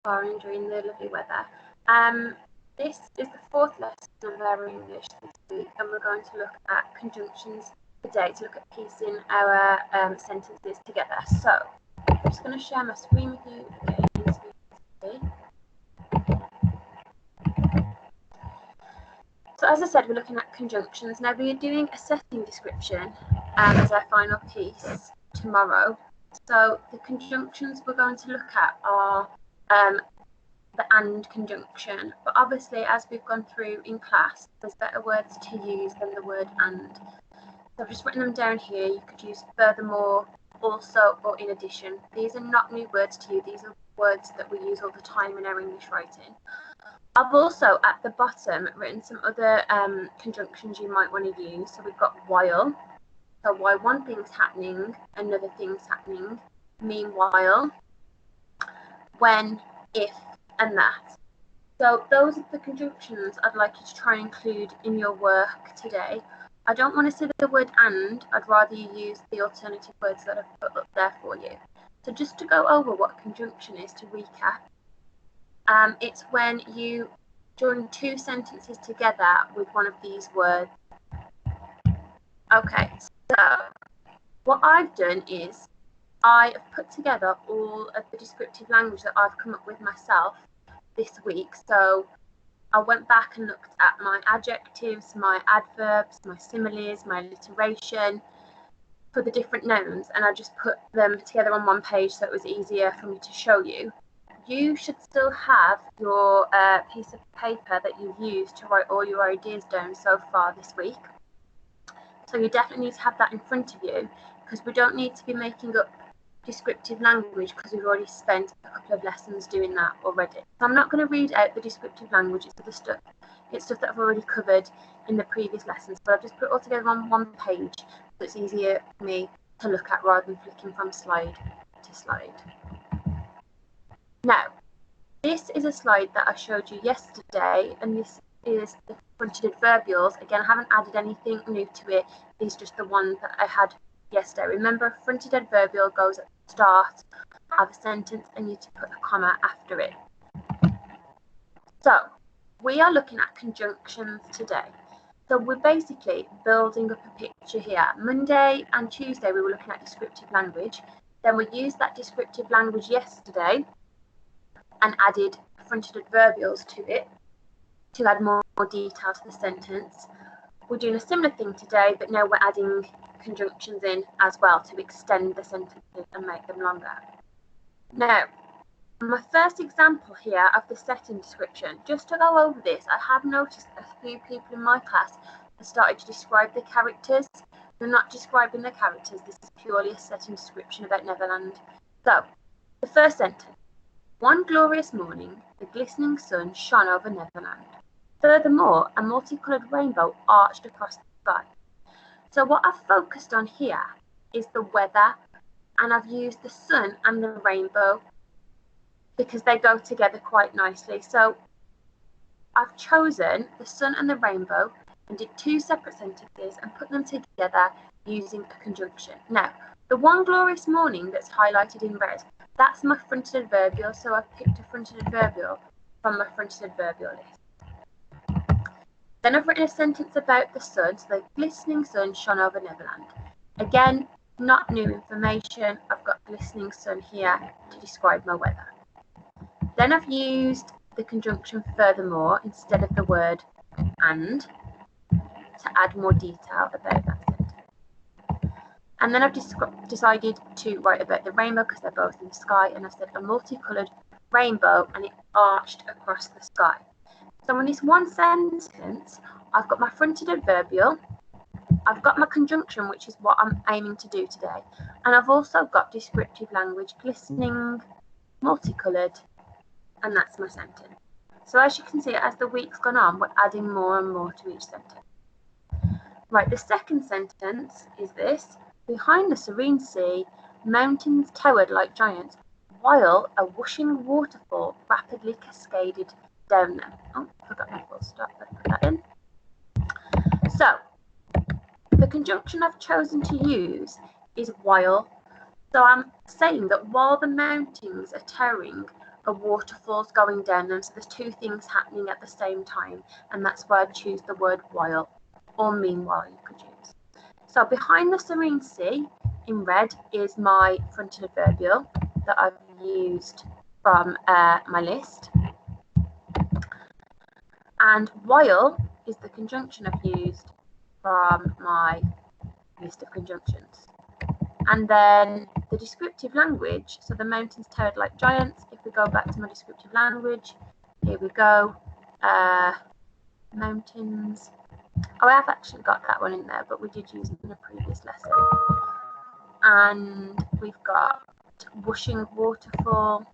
far and enjoying the lovely weather. This is the fourth lesson of our English this week, and we're going to look at conjunctions today to look at piecing our sentences together. So I'm just going to share my screen with you again so you can see. So as I said, we're looking at conjunctions. Now we are doing a setting description as our final piece tomorrow. So the conjunctions we're going to look at are the and conjunction, but obviously as we've gone through in class, there's better words to use than the word and. So I've just written them down here. You could use furthermore, also, or in addition. These are not new words to you. These are words that we use all the time in our English writing. I've also at the bottom written some other conjunctions you might want to use. So we've got while. So while one thing's happening, another thing's happening. Meanwhile, when, if, and that. So those are the conjunctions I'd like you to try and include in your work today. I don't want to say the word and, I'd rather you use the alternative words that I've put up there for you. So just to go over what conjunction is, to recap, it's when you join two sentences together with one of these words. Okay, so what I've done is I have put together all of the descriptive language that I've come up with myself this week. So I went back and looked at my adjectives, my adverbs, my similes, my alliteration for the different nouns, and I just put them together on one page so it was easier for me to show you. You should still have your piece of paper that you've used to write all your ideas down so far this week. So you definitely need to have that in front of you, because we don't need to be making up descriptive language because we've already spent a couple of lessons doing that already. So I'm not going to read out the descriptive language, it's stuff that I've already covered in the previous lessons, but I've just put it all together on one page so it's easier for me to look at rather than flicking from slide to slide. Now, this is a slide that I showed you yesterday, and this is the fronted adverbials. Again, I haven't added anything new to it. These are just the ones that I had yesterday. Remember, a fronted adverbial goes at the start of a sentence and you need to put a comma after it. So we are looking at conjunctions today. So we're basically building up a picture here. Monday and Tuesday we were looking at descriptive language. Then we used that descriptive language yesterday and added fronted adverbials to it to add more detail to the sentence. We're doing a similar thing today, but now we're adding conjunctions in as well to extend the sentences and make them longer. Now, my first example here of the setting description, just to go over this, I have noticed a few people in my class have started to describe the characters. They're not describing the characters, this is purely a setting description about Neverland. So, the first sentence. One glorious morning, the glistening sun shone over Neverland. Furthermore, a multicoloured rainbow arched across the sky. So what I've focused on here is the weather, and I've used the sun and the rainbow because they go together quite nicely. So I've chosen the sun and the rainbow and did two separate sentences and put them together using a conjunction. Now, the one glorious morning that's highlighted in red, that's my fronted adverbial, so I've picked a fronted adverbial from my fronted adverbial list. Then I've written a sentence about the sun, so the glistening sun shone over Neverland. Again, not new information, I've got glistening sun here to describe my weather. Then I've used the conjunction furthermore instead of the word and to add more detail about that sentence. And then I've decided to write about the rainbow because they're both in the sky, and I've said a multicoloured rainbow and it arched across the sky. So in this one sentence, I've got my fronted adverbial, I've got my conjunction, which is what I'm aiming to do today, and I've also got descriptive language, glistening, multicoloured, and that's my sentence. So as you can see, as the week's gone on, we're adding more and more to each sentence. Right, the second sentence is this. Behind the serene sea, mountains towered like giants, while a whooshing waterfall rapidly cascaded down them. Oh, I forgot my full stop. Let's put that in. So, the conjunction I've chosen to use is while. So I'm saying that while the mountains are towering, a waterfall's going down them. So there's two things happening at the same time, and that's why I choose the word while, or meanwhile you could use. So behind the serene sea in red is my fronted adverbial that I've used from my list. And while is the conjunction I've used from my list of conjunctions. And then the descriptive language, so the mountains towered like giants. If we go back to my descriptive language, here we go. Mountains. Oh, I have actually got that one in there, but we did use it in a previous lesson. And we've got whooshing waterfall.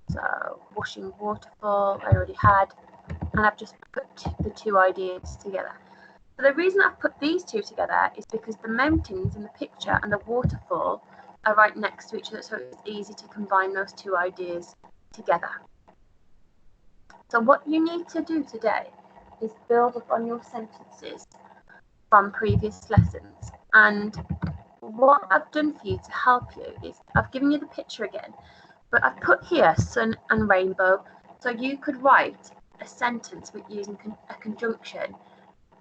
So whooshing waterfall I already had, and I've just put the two ideas together. So the reason I've put these two together is because the mountains in the picture and the waterfall are right next to each other, so it's easy to combine those two ideas together. So what you need to do today is build up on your sentences from previous lessons. And what I've done for you to help you is I've given you the picture again, but I've put here sun and rainbow, so you could write a sentence with using a conjunction,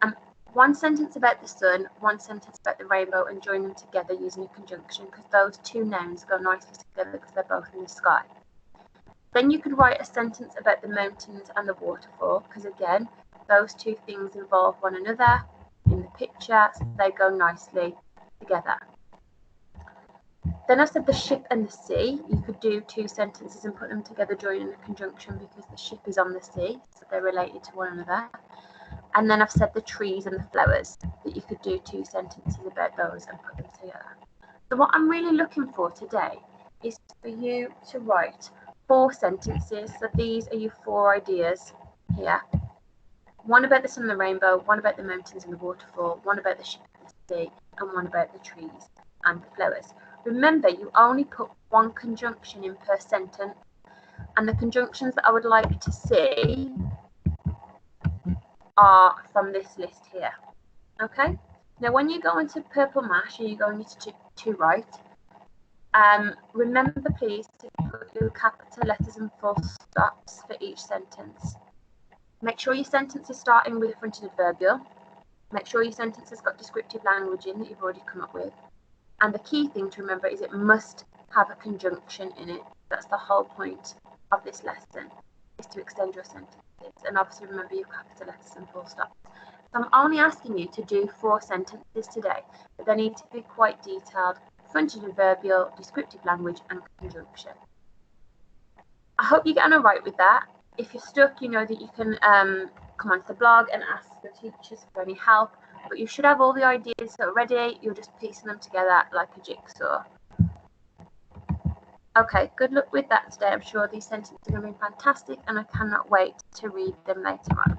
and one sentence about the sun, one sentence about the rainbow, and join them together using a conjunction, because those two nouns go nicely together because they're both in the sky. Then you could write a sentence about the mountains and the waterfall, because again, those two things involve one another in the picture, so they go nicely together. Then I said the ship and the sea. You could do two sentences and put them together, joining a conjunction, because the ship is on the sea, so they're related to one another. And then I've said the trees and the flowers, that you could do two sentences about those and put them together. So what I'm really looking for today is for you to write 4 sentences. So these are your 4 ideas here. One about the sun and the rainbow, one about the mountains and the waterfall, one about the ship and the sea, and one about the trees and the flowers. Remember, you only put one conjunction in per sentence, and the conjunctions that I would like to see are from this list here. Okay? Now, when you go into Purple Mash and you're going to write, remember please to put your capital letters and full stops for each sentence. Make sure your sentence is starting with a fronted adverbial. Make sure your sentence has got descriptive language in that you've already come up with. And the key thing to remember is it must have a conjunction in it. That's the whole point of this lesson, is to extend your sentences. And obviously remember your capital letters and full stops. So I'm only asking you to do 4 sentences today, but they need to be quite detailed: fronted adverbial, descriptive language, and conjunction. I hope you get on all right with that. If you're stuck, you know that you can come onto the blog and ask your teachers for any help, but you should have all the ideas that are ready. You're just piecing them together like a jigsaw. Okay, good luck with that today. I'm sure these sentences are going to be fantastic, and I cannot wait to read them later on.